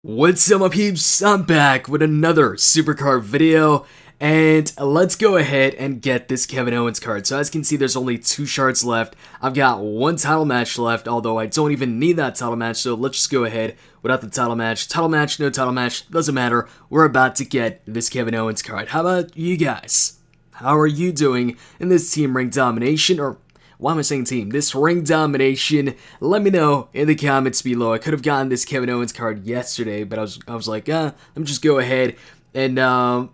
What's up, my peeps? I'm back with another Supercard video, and let's go ahead and get this Kevin Owens card. So as you can see, there's only 2 shards left. I've got 1 title match left, although I don't even need that title match, so let's just go ahead without the title match. Title match, no title match, doesn't matter. We're about to get this Kevin Owens card. How about you guys? How are you doing in this Team Ring Domination, or why am I saying team? This ring domination? Let me know in the comments below. I could have gotten this Kevin Owens card yesterday, but I was like, let me just go ahead and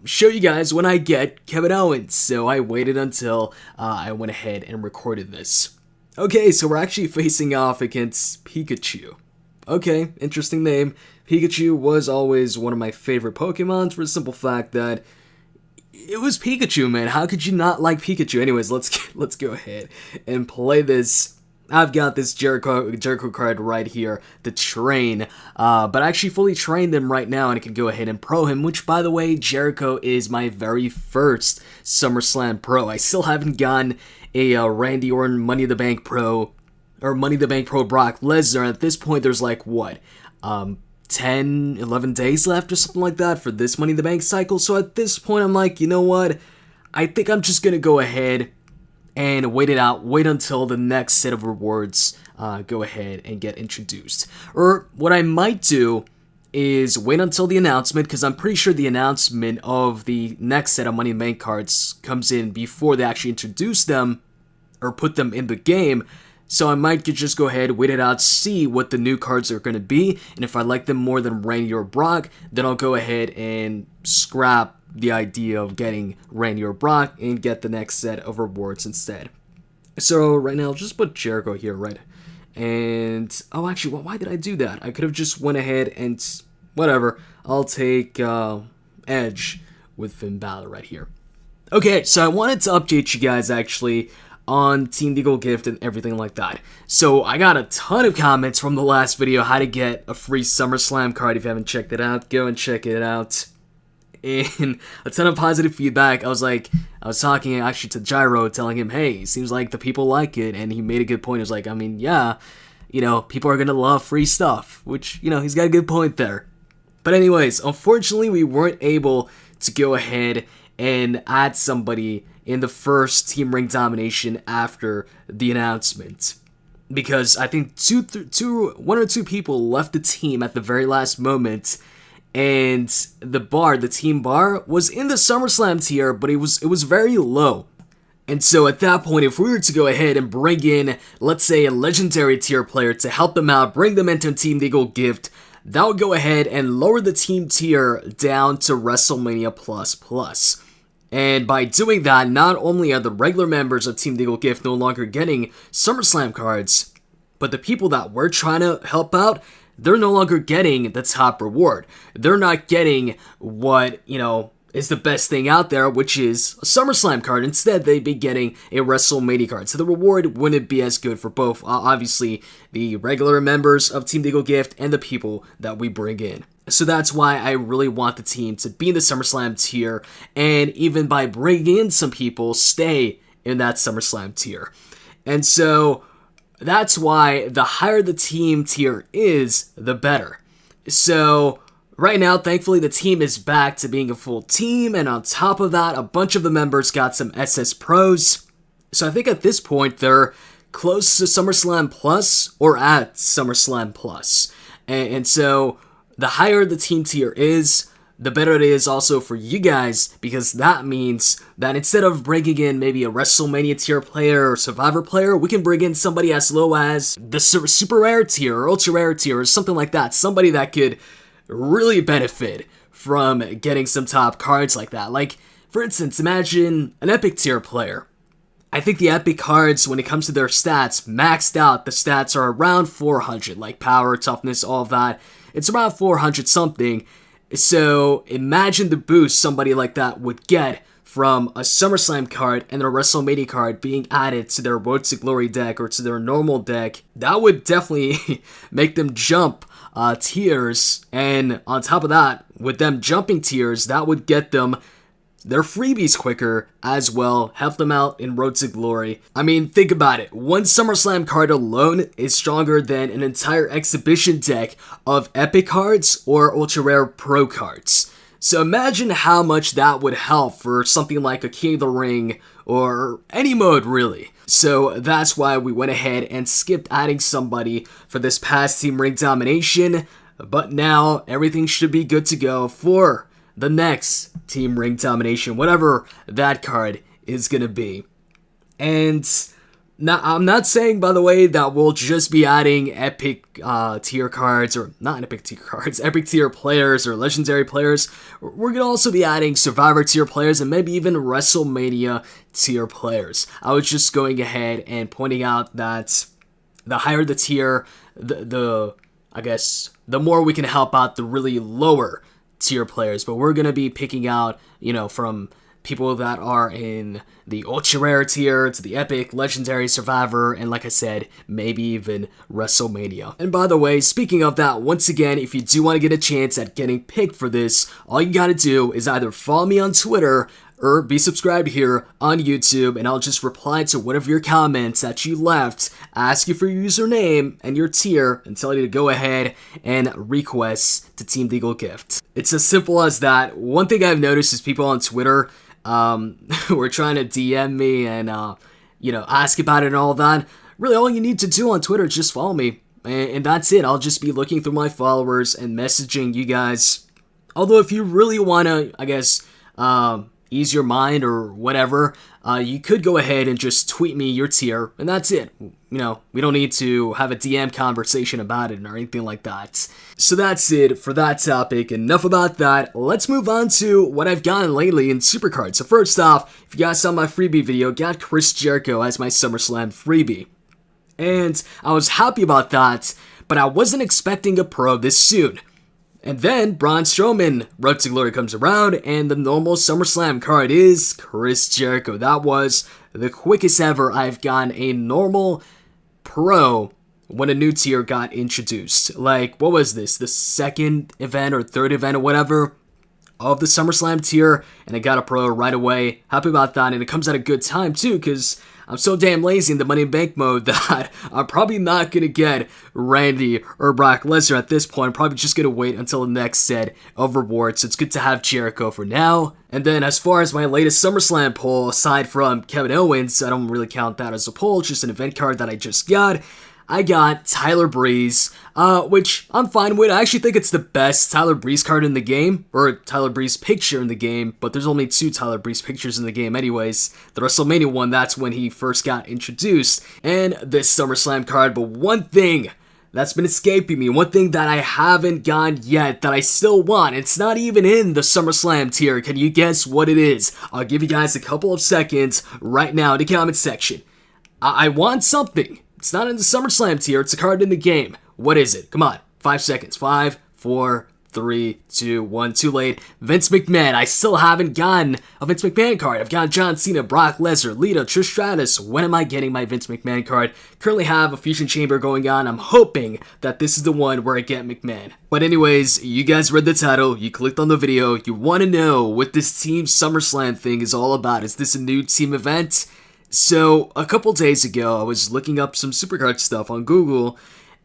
show you guys when I get Kevin Owens. So I waited until I went ahead and recorded this. Okay, so we're actually facing off against Pikachu. Okay, interesting name. Pikachu was always one of my favorite Pokemons for the simple fact that it was Pikachu, man. How could you not like Pikachu? Anyways, let's go ahead and play this. I've got this Jericho card right here, the train, but I actually fully trained him right now, and I can go ahead and pro him, which, by the way, Jericho is my very first SummerSlam pro. I still haven't gotten a Randy Orton Money in the Bank pro, or Money in the Bank pro Brock Lesnar. At this point, there's like, what, 10, 11 days left or something like that for this Money in the Bank cycle. So at this point, I'm like, you know what? I think I'm just going to go ahead and wait it out. Wait until the next set of rewards go ahead and get introduced. Or what I might do is wait until the announcement, because I'm pretty sure the announcement of the next set of Money in the Bank cards comes in before they actually introduce them or put them in the game. So I might just go ahead, wait it out, see what the new cards are going to be, and if I like them more than Randy or Brock, then I'll go ahead and scrap the idea of getting Randy or Brock and get the next set of rewards instead. So right now, I'll just put Jericho here, right? And, oh, actually, why did I do that? I could have just went ahead and, whatever, I'll take Edge with Finn Balor right here. Okay, so I wanted to update you guys, actually, on Team Deagle gift and everything like that. So I got a ton of comments from the last video how to get a free SummerSlam card. If you haven't checked it out, go and check it out. And a ton of positive feedback. I was talking actually to Gyro, telling him, hey, it seems like the people like it, and he made a good point. He was like, I mean, yeah, you know, people are gonna love free stuff, which, you know, he's got a good point there. But anyways, unfortunately, we weren't able to go ahead and add somebody in the first Team Ring Domination after the announcement, because I think one or two people left the team at the very last moment, and the team bar was in the SummerSlam tier, but it was very low. And so at that point, if we were to go ahead and bring in, let's say, a legendary tier player to help them out, bring them into Team Deagle gift, that would go ahead and lower the team tier down to WrestleMania plus. And by doing that, not only are the regular members of Team Deagle gift no longer getting SummerSlam cards, but the people that we're trying to help out, they're no longer getting the top reward. They're not getting what, you know, is the best thing out there, which is a SummerSlam card. Instead, they'd be getting a WrestleMania card. So the reward wouldn't be as good for both, obviously, the regular members of Team Deagle gift and the people that we bring in. So that's why I really want the team to be in the SummerSlam tier, and even by bringing in some people, stay in that SummerSlam tier. And so that's why the higher the team tier is, the better. So right now, thankfully, the team is back to being a full team, and on top of that, a bunch of the members got some SS Pros. So I think at this point, they're close to SummerSlam Plus or at SummerSlam Plus. And so the higher the team tier is, the better it is also for you guys, because that means that instead of bringing in maybe a WrestleMania tier player or Survivor player, we can bring in somebody as low as the super rare tier or ultra rare tier or something like that. Somebody that could really benefit from getting some top cards like that. Like, for instance, imagine an epic tier player. I think the epic cards, when it comes to their stats, maxed out, the stats are around 400, like power, toughness, all of that. It's around 400 something. So imagine the boost somebody like that would get from a SummerSlam card and a WrestleMania card being added to their Road to Glory deck or to their normal deck. That would definitely make them jump tiers. And on top of that, with them jumping tiers, that would get them their freebies quicker as well, help them out in Road to Glory. I mean, think about it. One SummerSlam card alone is stronger than an entire exhibition deck of Epic cards or Ultra Rare Pro cards. So imagine how much that would help for something like a King of the Ring or any mode really. So that's why we went ahead and skipped adding somebody for this past Team Ring Domination. But now everything should be good to go for the next Team Ring Domination, whatever that card is going to be. And now, I'm not saying, by the way, that we'll just be adding epic tier cards, or not epic tier cards, epic tier players or legendary players. We're going to also be adding Survivor tier players and maybe even WrestleMania tier players. I was just going ahead and pointing out that the higher the tier, I guess, the more we can help out the really lower tier players. But we're going to be picking out, from people that are in the ultra rare tier to the epic, legendary, survivor, and like I said, maybe even WrestleMania. And by the way, speaking of that, once again, if you do want to get a chance at getting picked for this, all you gotta do is either follow me on Twitter or be subscribed here on YouTube, and I'll just reply to one of your comments that you left, ask you for your username and your tier, and tell you to go ahead and request to Team Deagle gift. It's as simple as that. One thing I've noticed is people on Twitter were trying to DM me and, ask about it and all that. Really, all you need to do on Twitter is just follow me, and that's it. I'll just be looking through my followers and messaging you guys. Although if you really want to, I guess, ease your mind or whatever, you could go ahead and just tweet me your tier, and that's it. We don't need to have a DM conversation about it or anything like that. So that's it for that topic. Enough about that. Let's move on to what I've gotten lately in Supercard. So first off, if you guys saw my freebie video, got Chris Jericho as my SummerSlam freebie. And I was happy about that, but I wasn't expecting a pro this soon. And then Braun Strowman Road to Glory comes around, and the normal SummerSlam card is Chris Jericho. That was the quickest ever I've gotten a normal pro when a new tier got introduced. Like, what was this? The second event or third event or whatever of the SummerSlam tier, and I got a pro right away. Happy about that, and it comes at a good time too, because I'm so damn lazy in the Money in Bank mode that I'm probably not going to get Randy or Brock Lesnar at this point. I'm probably just going to wait until the next set of rewards. So it's good to have Jericho for now. And then as far as my latest SummerSlam poll, aside from Kevin Owens, I don't really count that as a poll, just an event card that I just got. I got Tyler Breeze, which I'm fine with. I actually think it's the best Tyler Breeze card in the game, or Tyler Breeze picture in the game, but there's only 2 Tyler Breeze pictures in the game anyways. The WrestleMania one, that's when he first got introduced, and this SummerSlam card. But one thing that's been escaping me, one thing that I haven't gotten yet that I still want, it's not even in the SummerSlam tier. Can you guess what it is? I'll give you guys a couple of seconds right now in the comment section. I want something. It's not in the SummerSlam tier, it's a card in the game. What is it? Come on, 5 seconds. 5, 4, 3, 2, 1, too late. Vince McMahon. I still haven't gotten a Vince McMahon card. I've got John Cena, Brock Lesnar, Lita, Trish Stratus. When am I getting my Vince McMahon card? Currently have a Fusion Chamber going on. I'm hoping that this is the one where I get McMahon. But anyways, you guys read the title, you clicked on the video, you want to know what this Team SummerSlam thing is all about. Is this a new team event? So, a couple days ago, I was looking up some Supercard stuff on Google,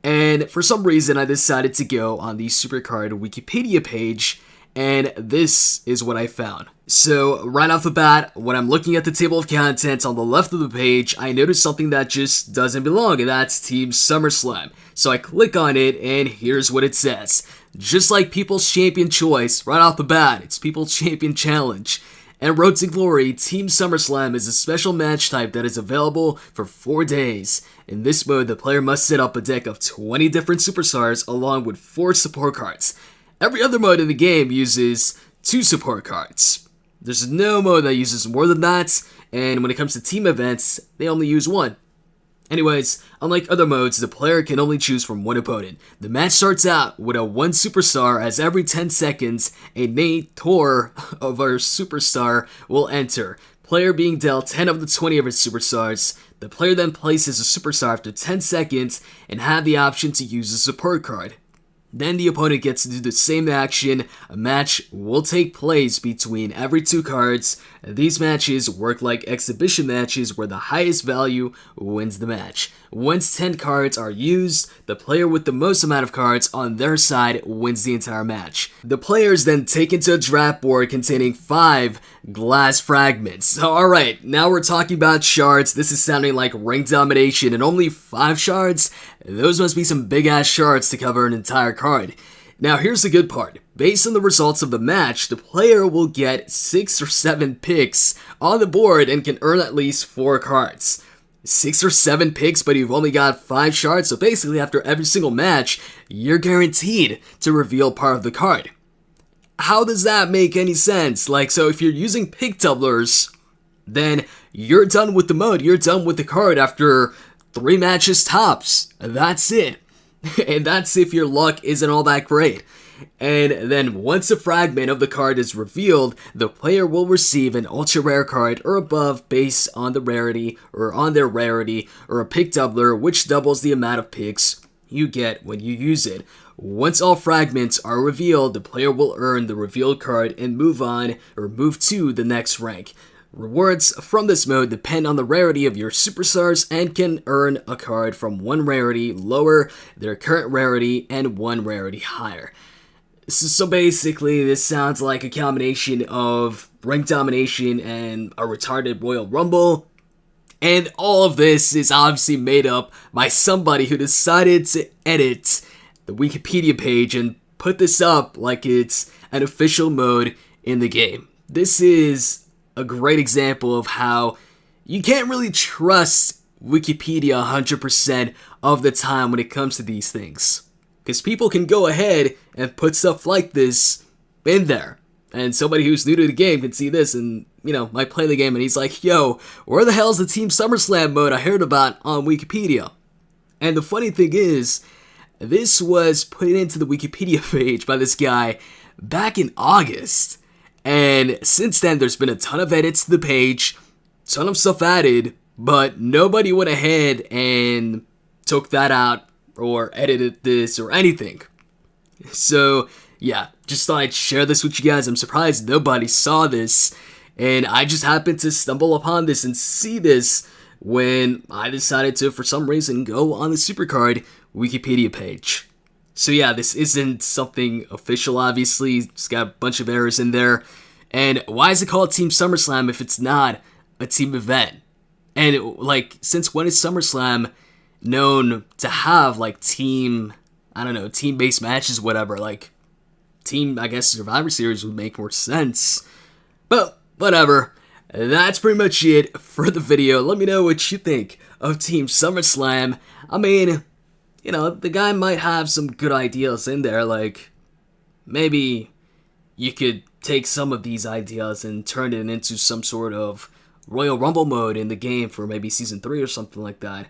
and for some reason, I decided to go on the Supercard Wikipedia page, and this is what I found. So, right off the bat, when I'm looking at the table of contents on the left of the page, I noticed something that just doesn't belong, and that's Team SummerSlam. So I click on it, and here's what it says. Just like People's Champion Choice, right off the bat, it's People's Champion Challenge. And Road to Glory, Team SummerSlam is a special match type that is available for 4 days. In this mode, the player must set up a deck of 20 different superstars along with 4 support cards. Every other mode in the game uses 2 support cards. There's no mode that uses more than that, and when it comes to team events, they only use 1. Anyways, unlike other modes, the player can only choose from 1 opponent. The match starts out with a 1 superstar, as every 10 seconds, a Nator of our superstar will enter. Player being dealt 10 of the 20 of his superstars. The player then places a superstar after 10 seconds and have the option to use a support card. Then the opponent gets to do the same action. A match will take place between every 2 cards. These matches work like exhibition matches where the highest value wins the match. Once 10 cards are used, the player with the most amount of cards on their side wins the entire match. The players then take into a draft board containing 5 glass fragments. Alright, now we're talking about shards. This is sounding like ring domination, and only 5 shards? Those must be some big ass shards to cover an entire card. Now here's the good part. Based on the results of the match, the player will get 6 or 7 picks on the board and can earn at least 4 cards. 6 or 7 picks, but you've only got 5 shards, so basically after every single match, you're guaranteed to reveal part of the card. How does that make any sense? Like, so if you're using pick doublers, then you're done with the mode, you're done with the card after 3 matches tops. That's it. And that's if your luck isn't all that great. And then once a fragment of the card is revealed, the player will receive an ultra rare card or above based on the rarity or on their rarity, or a pick doubler which doubles the amount of picks you get when you use it. Once all fragments are revealed, the player will earn the revealed card and move on or move to the next rank. Rewards from this mode depend on the rarity of your superstars and can earn a card from 1 rarity lower their current rarity and 1 rarity higher. So basically, this sounds like a combination of ring domination and a retarded Royal Rumble. And all of this is obviously made up by somebody who decided to edit the Wikipedia page and put this up like it's an official mode in the game. This is a great example of how you can't really trust Wikipedia 100% of the time when it comes to these things. Because people can go ahead and put stuff like this in there. And somebody who's new to the game can see this and, might play the game and he's like, yo, where the hell's the Team SummerSlam mode I heard about on Wikipedia? And the funny thing is, this was put into the Wikipedia page by this guy back in August. And since then, there's been a ton of edits to the page, ton of stuff added, but nobody went ahead and took that out or edited this or anything. So, yeah, just thought I'd share this with you guys. I'm surprised nobody saw this, and I just happened to stumble upon this and see this when I decided to, for some reason, go on the Supercard Wikipedia page. So yeah, this isn't something official, obviously. It's got a bunch of errors in there. And why is it called Team SummerSlam if it's not a team event? And, since when is SummerSlam known to have, team-based matches, whatever? Team, I guess, Survivor Series would make more sense. But, whatever. That's pretty much it for the video. Let me know what you think of Team SummerSlam. I mean, the guy might have some good ideas in there, maybe you could take some of these ideas and turn it into some sort of Royal Rumble mode in the game for maybe Season 3 or something like that.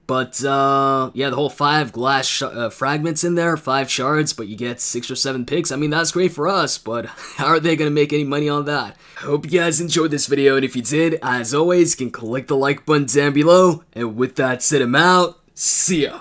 But, yeah, the whole 5 glass fragments in there, 5 shards, but you get 6 or 7 picks. I mean, that's great for us, but how are they going to make any money on that? Hope you guys enjoyed this video, and if you did, as always, you can click the like button down below. And with that said, I'm out. See ya.